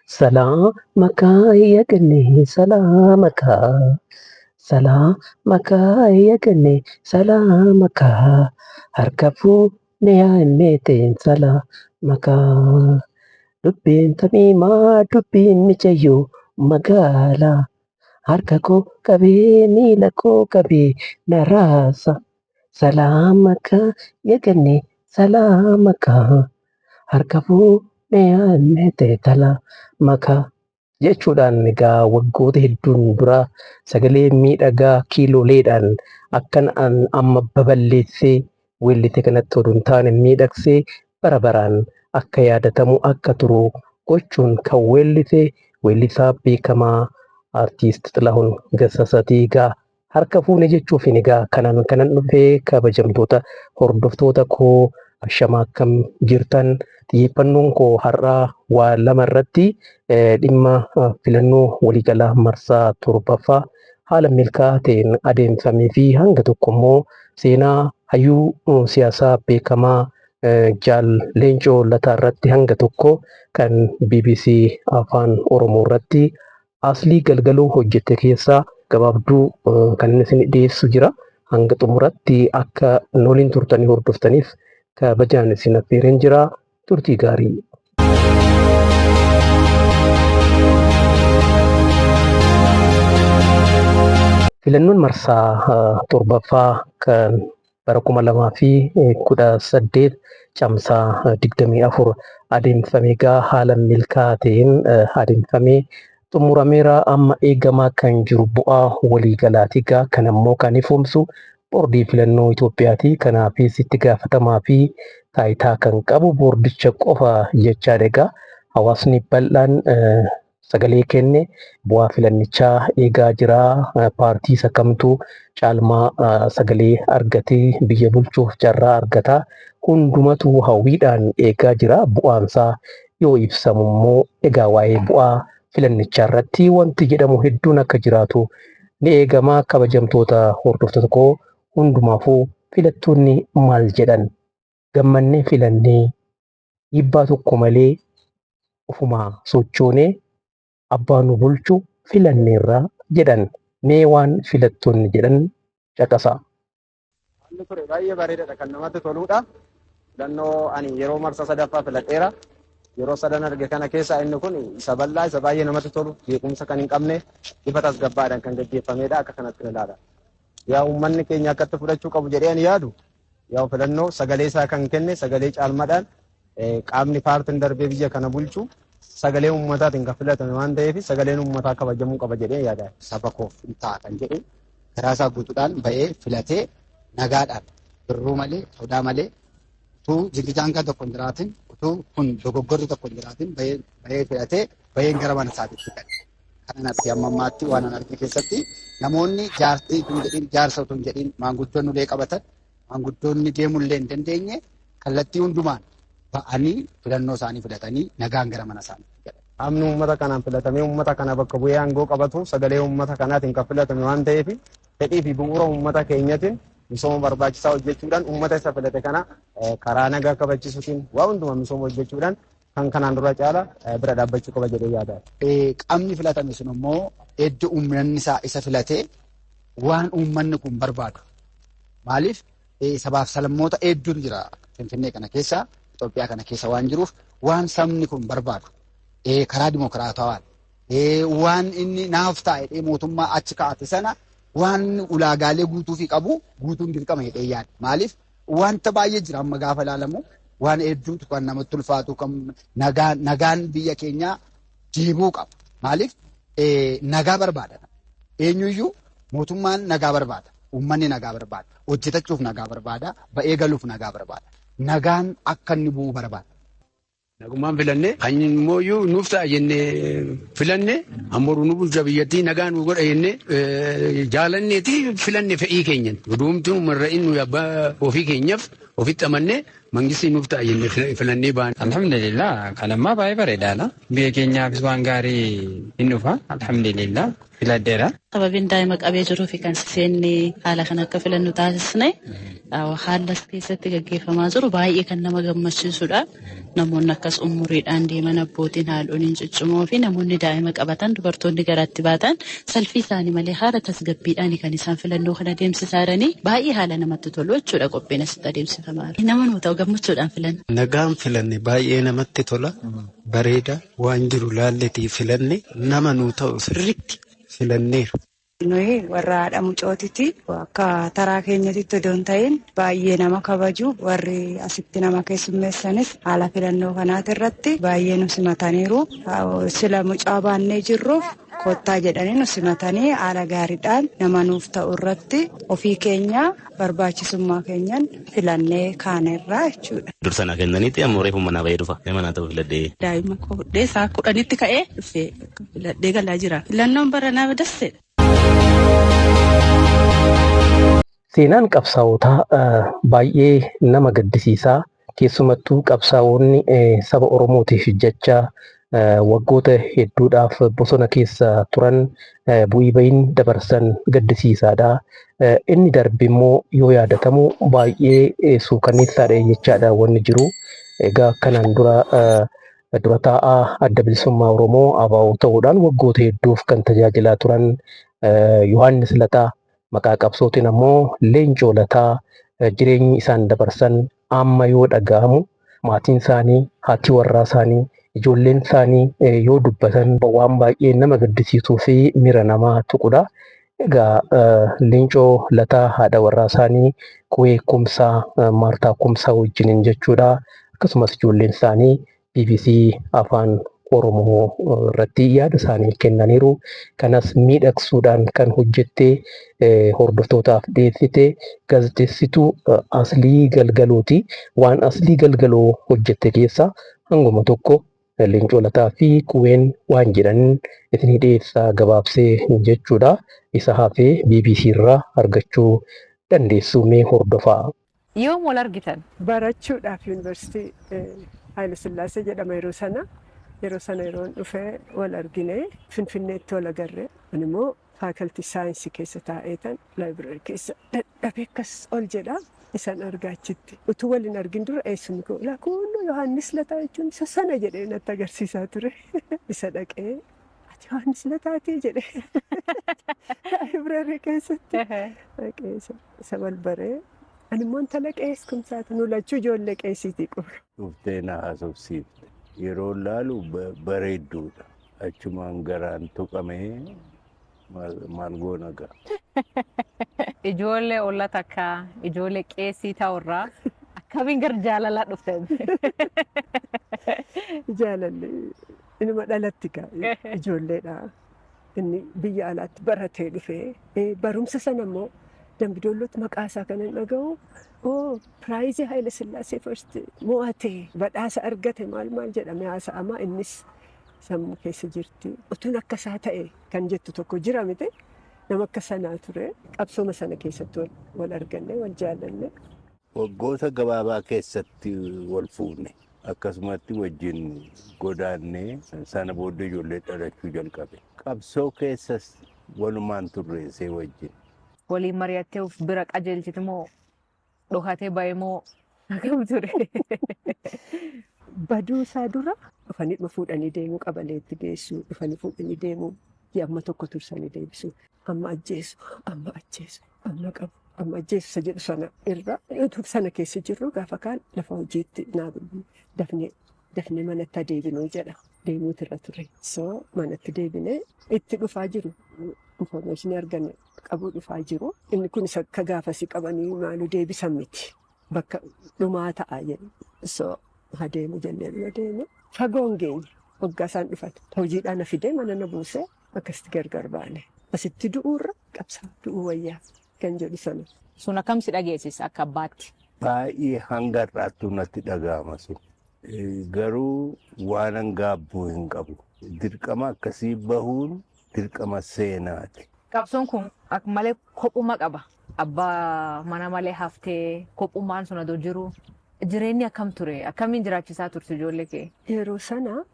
سلامك يا قني سلامك سلامك يا قني سلامك هركفوا نيانيتين سلامك دبين تميما دبين مجيو مقالا هرككو كبي ميلكو كبي نراسا سلامك يا قني سلامك harka fuudhee haadhete tala makaa jechuudhaan egaa waggoota hedduun dura sagalee miidhagaa kiiloleedhaan akkan amma babal'eessee weellite kanatti oduu hin taane miidhagsee bara baraan akka yaadatamu akka turu gochuun kan weellite weellisaa beekamaa aartiist Xilahuun Gassasaatii egaa harka fuune jechuufin egaa kanan dhufee kabajamtoota hordoftoota koo ashama akkam jirtan xiyyeeffannoon koo har'aa waa lama irratti dhimma filannoo waliigalaa marsaa torbaffaa haala milkaa'aa ta'een adeemsifamee fi hanga tokko immoo seenaa hayyuu siyaasaa beekamaa Jaal Leencoo Lataa irratti hanga tokko kan BBC Afaan Oromoo irratti Aslii Galgaloo hojjette keessaa gabaabduu kan inni isin dhiyeessu jira. Hanga xumuratti akka waliin turtanii hordoftaniif kabajaan isin affeereen jira. Turtii gaarii. Filannoon marsaa torbaffaa kan bara 2018 caamsaa 24 adeemsifamee egaa haala milkaa'aa ta'een adeemsifamee xumurameera amma eegamaa kan jiru bu'aa waliigalaati egaa kan ammoo kan ifoomsu boordii filannoo Itoophiyaati. Kanaafis itti gaafatamaa fi taayitaa kan qabu boordicha qofa jechaadha egaa hawaasni bal'aan sagalee kenne bu'aa filannichaa eegaa jira. Paartii isa kamtu caalmaa sagalee argatee biyya bulchuuf carraa argata. Hundumatu hawwiidhaan eegaa jira. Bu'aansaa yoo ibsamu immoo egaa waa'ee bu'aa filannichaa irratti wanti jedhamu hedduun akka jiraatu ni eegama. Kabajamtoota hordoftoota koo hundumaafuu filattoonni maal jedhan gammannee filannee dhiibbaa tokko malee ofumaa sochoonee abbaa nu bulchu filanneerra jedhan mee waan filattoonni jedhan caqasaa. Haalli ture baay'ee bareedaadha kan namatti toludha. Filannoo ani yeroo marsa sadaffaa filadheera. Yeroo sadan arge kana keessa inni kun isa bal'aa isa baay'ee namatti tolu beekumsa kan hin qabne bifa tasgabbaadhaan kan gaggeeffamedha akka kanatti ilaala. Yaa uummanni keenya akkatti fudhachuu qabu jedhee ani yaadu yaa filannoo sagalee isaa kan kenne sagalee caalmaadhaan qaamni paartiin darbee biyya kana bulchu sagalee uummataatiin kan filatame waan ta'eef sagaleen uummataa kabajamuu qaba jedhee yaada. Saba koof ta'a kan jedhu karaa isaa guutuudhaan ba'ee filatee nagaadhaan birruu malee sodaa malee utuu jigijaan kan tokko hin jiraatin utuu kun dogoggorri tokko hin jiraatin ba'ee filatee ba'een gara mana isaatiitti gale. Kanan argee amma ammaatti waan an arge keessatti namoonni jaartii tun jedhin jaarsa tun jedhin maanguddoonni ulee qabatan maanguddoonni deemullee hin dandeenye kallattii hundumaan ba'anii filannoo isaanii filatanii nagaan gara mana isaaniitti galan. Qaamni uummata kanaan filatamee uummata kana bakka bu'ee aangoo qabatu sagalee uummata kanaatiin kan filatame waan ta'eef fedhii fi bu'uura uummata keenyatiin misooma barbaachisaa hojjechuudhaan uummata isa filate kana karaa nagaa kabachiisuutiin waa hundumaa misooma hojjechuudhaan kan kanaan dura caala bira dhaabbachuu qaba jedhee yaada. Qaamni filatame sun immoo hedduu uummanni isaa isa filatee waan uummanni kun barbaadu. Maaliif sabaaf sablammoota hedduun jira Finfinnee kana keessa Itoophiyaa kana keessa waan jiruuf waan sabni kun barbaadu karaa dimokiraatawaan waan inni naaf taa'e mootummaa achi kaa'ate sana waan ulaagaalee guutuu fi qabu guutuun dirqama jedhee yaada. Maaliif wanta baay'ee jira amma gaafa ilaalamu waan hedduutu kan namatti ulfaatu kan nagaan biyya keenyaa deebuu qaba. Maaliif nagaa barbaada. Eenyuyyuu mootummaan nagaa barbaada. Uummanni nagaa barbaada. Hojjetachuuf nagaa barbaada. Ba'ee galuuf nagaa barbaada. Nagaan akka inni bu'u barbaada. Nagumaan filanne kan immoo nuuf ta'a jennee filanne ammoo nu bulcha biyyattii nagaa nu godha jennee jaalanneeti filanne fe'ii keenyan. Duumtuu marra inni abbaa ofii keenyaaf ofitti amannee mangistii nuuf ta'a jennee filannee baane. Alhamdulillah kanammaa baay'ee bareedaadha. Biyya keenyaafis waan gaarii hin dhufa. Alhamdulillah filadheera. Sababiin daa'ima qabee jiruu fi kan seenne haala kan akka filannu taasisne haala keessatti gaggeeffamaa jiru baay'ee kan nama gammachiisudha. Namoonni akkas umuriidhaan deeman abbootiin haadholiin ciccimoo fi namoonni daa'ima qabatan dubartoonni garaatti baatan salphii isaanii malee haala tasgabbiidhaan kan isaan filannoo kana adeemsisaa jiranii baay'ee haala namatti tolu jechuudha qophiin asitti adeemsifamaa jiru. Nama nu ta'u gammachuudhaan filanne. Nagaan filanne baay'ee namatti tola. Bareeda waan jiru laalletii filanne nama nu ta'u sirriitti filanneera. Nuyi warra haadha mucootiti akka taraa keenyatti odoon ta'in baay'ee nama kabaju warri asitti nama keessummeessanis haala filannoo kanaati irratti baay'ee nu simataniiru. Sila mucaa baannee jirruuf kottaa jedhanii nu simatanii haala gaariidhaan nama nuuf ta'u irratti ofii keenya barbaachisummaa keenyan filannee kaanerraa jechuudha. Dursana kennaniiti ammoo reefu manaa bahee dhufa. Manaa ta'u filadhee. Daa'ima kodhee isaa 10tti ka'ee dhufee filadhee galaa jira. Filannoon baranaa dasseedha. Seenaan qabsaa'otaa baay'ee nama gaddisiisaa. Keessumattuu qabsaa'onni saba Oromootiif jecha waggoota hedduudhaaf bosona keessa turan bu'ii bahiin dabarsan gaddisiisaadha. Inni darbe immoo yoo yaadatamu baay'ee suukanneessaadha jechaadha wanni jiru. Egaa kanaan dura taa'aa adda bilisummaa Oromoo ABO ta'uudhaan waggoota hedduuf kan tajaajilaa turan Yohaannis Lataa maqaa qabsootiin ammoo Leencoo Lataa jireenyi isaan dabarsan amma yoo dhaga'amu maatiin isaanii, haati warraa isaanii, ijoolleen isaanii yoo dubbatan waan baay'ee nama gaddisiisuu fi miira namaa tuqudha. Egaa Leencoo Lataa haadha warraa isaanii Quwee Kumsaa Maartaa Kumsaa wajjiniin jechuudha. Akkasumas ijoolleen isaanii BBC Afaan Oromoo irratti yaada isaanii kennaniiru. Kanas miidhagsuudhaan kan hojjette hordoftootaaf dhiyeessite gaazexeessituu Aslii Galgalooti. Waan Aslii Galgaloo hojjette keessaa hanguma tokko Leencoo Lataa fi Quween waan jedhan isinii dhiyeessaa gabaabsee jechuudha. Isa hafee BBC irraa argachuu dandeessu mee hordofaa. Yoom wal argitan? Barachuudhaaf yuunivarsiitii Haayile Sillaasee jedhama yeroo sana yeroon dhufee wal argine Finfinneetti wal agarre. Ani immoo faakaltii saayinsii keessa taa'eetan laayibireerii keessa dadhabee akkas ol jedha isaan argaachitti. Utuu waliin argin dura eessumni koo lakuun Yohaannis Lataa jechuun isa sana jedhee natti agarsiisaa ture. Isa dhaqee ati Yohaannis Lataatii jedhee laayibireerii keessatti dhaqee isa balbaree. Ani immoo intala qees kumsaati nu lachuu ijoollee qeesiitii qaba. Dhuftee na haasofsiifte. Yeroo laalu bareedduudha. Achumaan garaan tuqamee maal goona ga'a. Ijoollee olla takka ijoollee qeesii ta'urraa akkamiin gara jaalalaa dhuftan? Jaalalli inuma dhalatti ga'a ijoolleedha. Inni biyya alaatti baratee dhufee barumsa sana immoo Dambidollootti maqaa isaa kan hin dhaga'u piraayizii Haayile Sillaasee first mo'atee badhaasa argate maal jedhame haasa'ama innis sammuu keessa jirti. Utuun akka isaa ta'e kan jettu tokko jira miti nama akka sanaa ture qabsooma sana keessatti wal arganne wal jaalanne. Waggoota gabaabaa keessatti wal fuune akkasumatti wajjin godaannee sana booddee ijoollee dhalachuu jalqabe. Qabsoo keessas walumaan turreessee wajjin. Waliin mari'attee of bira qajeelchite moo dhokatee ba'e moo akkam ture? Baduu isaa dura dhufanii fuudhanii deemuu qabaleetti geessu dhufanii fuudhanii deemuu amma tokko tursanii deebisu amma ajjeesu amma qabu amma ajjeesu isa jedhu sana irra sana keessa jirru gaafa kaan lafa hojiitti dafnee manatti adeebinuu jedha deemuutu irra ture. So manatti deebinee itti dhufaa jiru information arganne. Qabuu dhufaa jiru. Inni kun akka gaafasii qabanii maaluu deebisan miti. Bakka dhumaa ta'a jedhu. So adeemu jennee dhuma deemu. Fagoon geenye waggaa isaan dhufan. Hojiidhaan fidee mana na buusee akkasitti gargar baane. Asitti du'uurra qabsaa du'uu wayyaa kan jedhu sana. Sun akkam si dhageessisa akka abbaatti? Baay'ee hanga har'aattuu natti dhaga'ama sun. Garuu waan gaabbuu hin qabu. Dirqama akkasii bahuun dirqama seenaati. Qabsoon kun akka malee kophuma qaba. Abbaa mana malee haftee kophummaan sun adoo jiru Jireenyi akkam ture? Akkamiin jiraachisaa turte ijoollee kee? Yeroo sana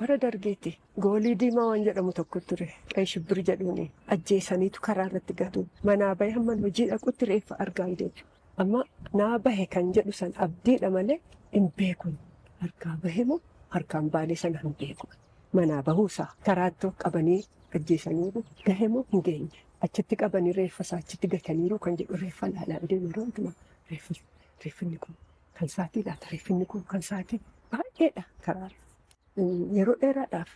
bara dargeetti goolii diimaa waan jedhamu tokko ture. Qe'ee shibbir jedhuuni ajjeesaniitu karaa irratti gatu. Manaa bahe hamman hojii dhaqutti reeffa argaa jechuudha. Amma naa bahe kan jedhu san abdiidha malee hin beekun. Harkaa bahe moo harkaan baanee sana hin beeku. Manaa bahuusaa karaatti qabanii ajjeesaniiru gahe moo hin geenye. Achitti qabanii reeffa isaa achitti gataniiru kan jedhu reeffa laalaa deemu yeroo hundumaa reeffinni kun kan saatii laata reeffinni kun kan saatii baay'eedha karaa. Yeroo dheeraadhaaf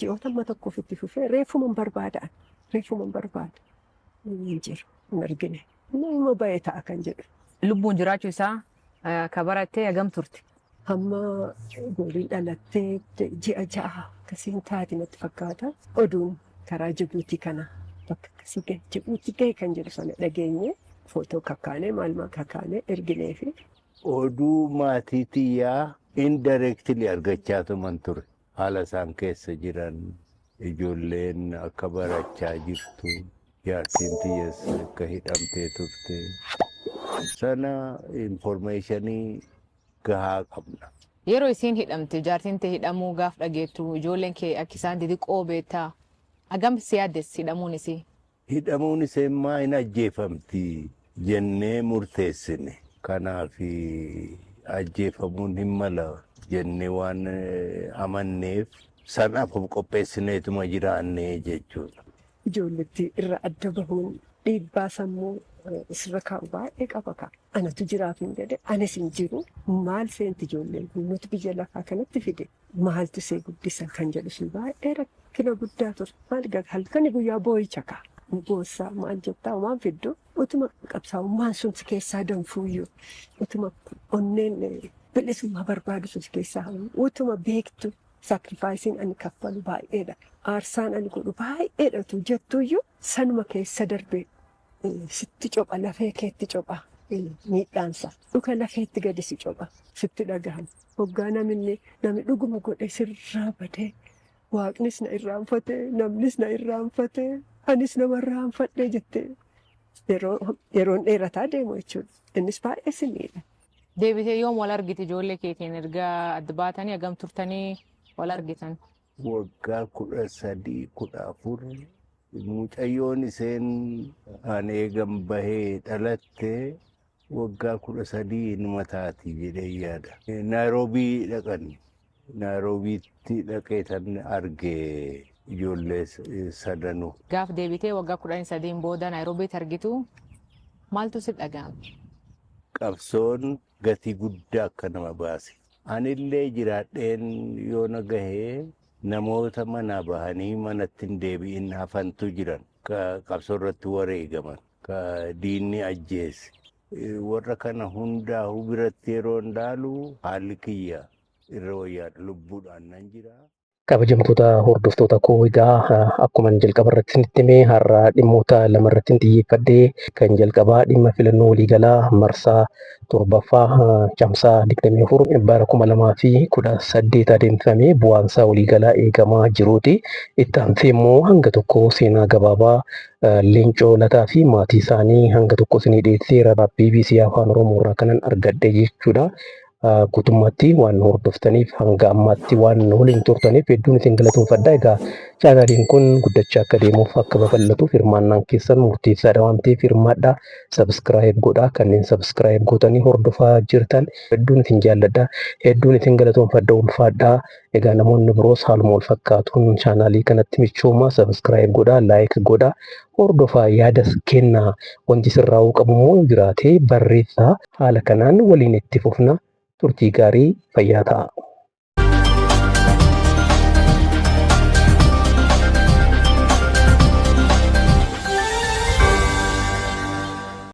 ji'oota amma tokkoof itti fufee reeffuman barbaadaan reeffuman barbaada. Hin jiru hin argine nama baay'ee ta'a kan jedhu. Lubbuun jiraachuu isaa ka barattee hagam turte? Hamma gooliin dhalattee ji'a ja'a akkasiin taati natti fakkaata. Oduun karaa Jibuutii kana bakka akkasii gahe Jibuutii gahe kan jedhu sana dhageenye footoo kakkaanee maalmaa kakkaanee erginee fi. Oduu maatii xiyyaa indirectly argachaa tuman ture. Haala isaan keessa jiran ijoolleen akka barachaa jirtu jaartiin xiyyaas akka hidhamtee turte. Sana informationii gahaa qabna. Yeroo isiin hidhamte jaartiin tee hidhamuu gaaf dhageettu ijoolleen kee akka isaan xixiqqoo beektaa hagam si yaaddes hidhamuun isii? Hidhamuun isee maa hin ajjeefamti jennee murteessine. Kanaaf ajjeefamuun hin mala jennee waan amanneef sanaaf qopheessineetuma jiraannee jechuudha. Ijoolletti irra adda bahuun dhiibbaa sammuu isirra kaa'u baay'ee qaba ka'a. Anatu jiraaf hin jedhe anis hin jiru maal seenti ijoolleen kun nuti biyya lafaa kanatti fide maaltu see guddisa kan jedhu sun baay'ee rakkina guddaa ture. Maal halkani guyyaa boo'icha ka'a. Boossaa maal jettaa waan fiddu utuma qabsaa'ummaan sun si keessaa danfuuyyuu utuma onneen bilisummaa barbaadu sun si keessaa utuma beektu saakrifaayisiin ani kaffalu baay'eedha. Aarsaan ani godhu baay'eedhatu jettuuyyuu sanuma keessa darbee sitti copha lafee keetti copha miidhaansa dhuka lafeetti gadi si copha sitti dhagahamu. Hoggaa namni dhuguma godhe sirraa badee waaqnis na irraanfatee namnis na irraanfatee. Anis nama irraanfadhee jettee yeroon dheerataa deemu jechuudha. Innis baay'ee simiidha. Deebitee yoom wal argite ijoollee keetiin erga adda baatanii hagam turtanii wal argitan? Waggaa 13, 14 mucayyoon isheen an eegan bahee dhalatte waggaa 13 numa taati jedhee yaada. Naayiroobii dhaqan. Naayiroobiitti dhaqee tan argee. Ijoollee sadanuu. Gaaf deebitee waggaa 13 booda Naayiroobiitti argitu maaltu si dhaga'ame? Qabsoon gatii guddaa akka nama baase. Anillee jiraadheen yoo na gahee namoota manaa bahanii manatti hin deebi'in hafantu jiran. Qabsoo irratti wareegaman. Diinni ajjeese. Warra kana hundaa biratti yeroo ndaalu haalli kiyya irra wayyaadha lubbuudhaan nan jira. Kabajamtoota hordoftoota koo egaa akkuma jalqaba irratti isinitti himee har'a dhimmoota lama irratti xiyyeeffadhee kan jalqabaa dhimma filannoo waliigalaa marsaa torbaffaa caamsaa 24 bara 2018 adeemsifamee bu'aansaa waliigalaa eegamaa jiruuti. Itti aansee immoo hanga tokko seenaa gabaabaa Leencoo Lataa fi maatii isaanii hanga tokko isinii dhiyeessee BBC Afaan Oromoo irraa kanan argadhe jechuudha. Guutummaatti waan hordoftaniif hanga ammaatti waan waliin turtaniif hedduun isin galatoomfadha. Egaa chaanaaliin kun guddachaa akka deemuuf akka babal'atuuf hirmaannaan keessan murteessaadha waan ta'eef hirmaadhaa. Sabskiraayib godhaa. Kanneen sabskiraayib gootanii hordofaa jirtan hedduun isin jaalladha. Hedduun isin galatoomfadha ulfaadhaa. Egaa namoonni biroos haaluma wal fakkaatuun chaanaalii kanatti michooma sabskiraayib godhaa, laayik godhaa, hordofaa yaadas kennaa. Wanti sirraa'uu qabu immoo jiraatee barreessaa. Haala kanaan waliin itti fufna. Turtii gaarii fayyaa ta'a.